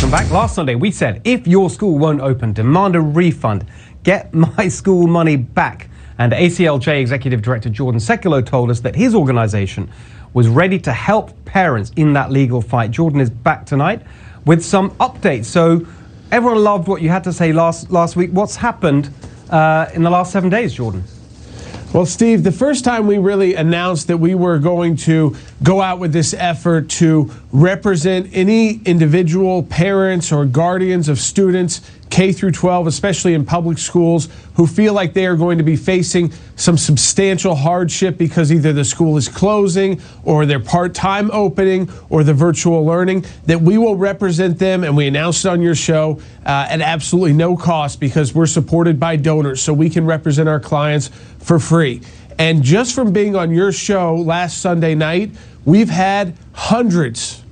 Welcome back. Last Sunday, we said, if your school won't open, demand a refund. Get my school money back. And ACLJ Executive Director Jordan Sekulow told us that his organization was ready to help parents in that legal fight. Jordan is back tonight with some updates. So everyone loved what you had to say last week. What's happened in the last 7 days, Jordan? Well, Steve, the first time we really announced that we were going to go out with this effort to represent any individual parents or guardians of students K through 12, especially in public schools, who feel like they are going to be facing some substantial hardship because either the school is closing or they're part-time opening or the virtual learning, that we will represent them, and we announced it on your show, at absolutely no cost because we're supported by donors, so we can represent our clients for free. And just from being on your show last Sunday night, we've had hundreds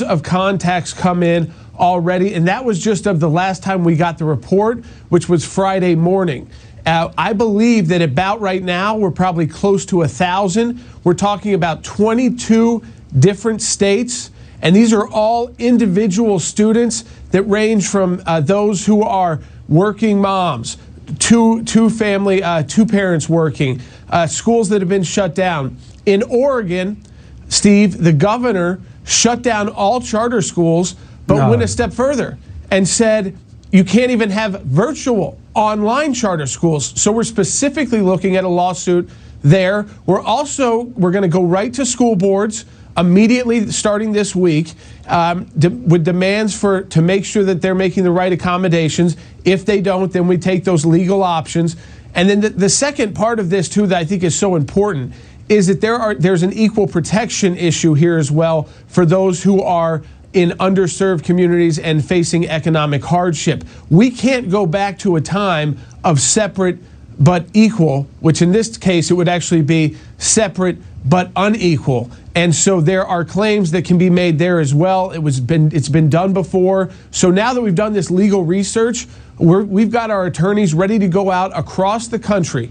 of contacts come in already, and that was just of the last time we got the report, which was Friday morning. I believe that about right now we're probably close to 1,000. We're talking about 22 different states, and these are all individual students that range from those who are working moms, two parents working, schools that have been shut down. In Oregon, Steve, the governor shut down all charter schools, but went a step further and said you can't even have virtual online charter schools. So we're specifically looking at a lawsuit there. We're going to go right to school boards immediately starting this week with demands to make sure that they're making the right accommodations. If they don't, then we take those legal options. And then the second part of this too that I think is so important is that there's an equal protection issue here as well for those who are in underserved communities and facing economic hardship. We can't go back to a time of separate but equal, which in this case it would actually be separate but unequal. And so there are claims that can be made there as well. It's been done before. So now that we've done this legal research, we've got our attorneys ready to go out across the country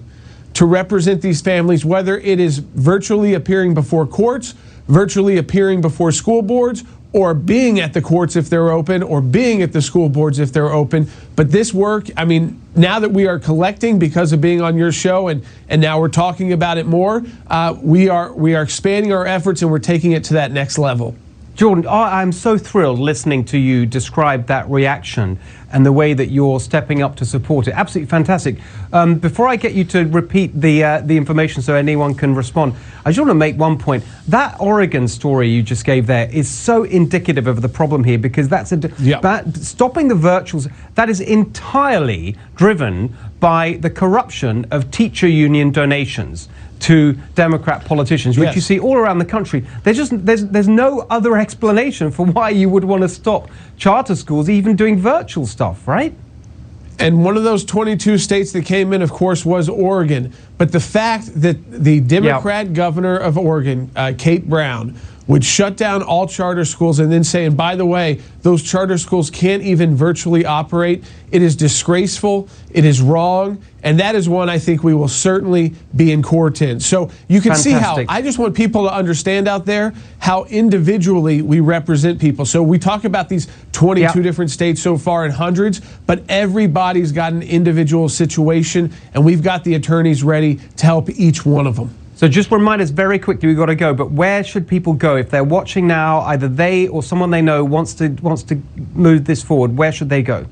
to represent these families, whether it is virtually appearing before courts, virtually appearing before school boards, or being at the courts if they're open, or being at the school boards if they're open. But this work, I mean, now that we are collecting because of being on your show, and now we're talking about it more, we are expanding our efforts and we're taking it to that next level. Jordan, I'm so thrilled listening to you describe that reaction and the way that you're stepping up to support it. Absolutely fantastic. Before I get you to repeat the information so anyone can respond, I just want to make one point. That Oregon story you just gave there is so indicative of the problem here, because that's stopping the virtuals, that is entirely driven by the corruption of teacher union donations to Democrat politicians, which you see all around the country. There's no other explanation for why you would want to stop charter schools even doing virtual stuff, right? And one of those 22 states that came in, of course, was Oregon. But the fact that the Democrat governor of Oregon, Kate Brown, would shut down all charter schools and then say, and by the way, those charter schools can't even virtually operate, it is disgraceful, it is wrong, and that is one I think we will certainly be in court in. So you can see how, I just want people to understand out there how individually we represent people. So we talk about these 22 different states so far and hundreds, but everybody's got an individual situation, and we've got the attorneys ready to help each one of them. So just remind us very quickly, we've got to go, but where should people go if they're watching now, either they or someone they know wants to move this forward? Where should they go?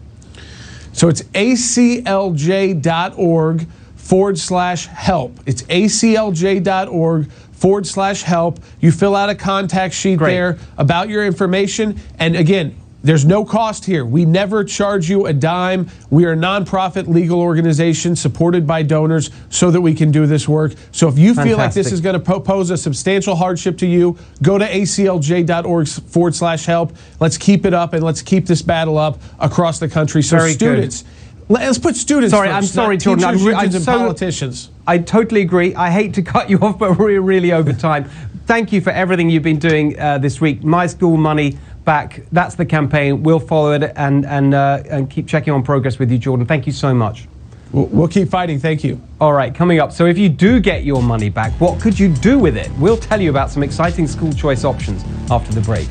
So it's aclj.org/help. It's aclj.org/help. You fill out a contact sheet there about your information. And again, there's no cost here. We never charge you a dime. We are a nonprofit legal organization supported by donors so that we can do this work. So if you feel like this is going to pose a substantial hardship to you, go to aclj.org/help. Let's keep it up, and let's keep this battle up across the country. So students, let's put students first. I'm sorry, Jordan. I'm politicians. I totally agree. I hate to cut you off, but we're really over time. Thank you for everything you've been doing this week. My School Money Back. That's the campaign. We'll follow it and keep checking on progress with you, Jordan. Thank you so much. We'll keep fighting. Thank you. All right, coming up. So if you do get your money back, what could you do with it? We'll tell you about some exciting school choice options after the break.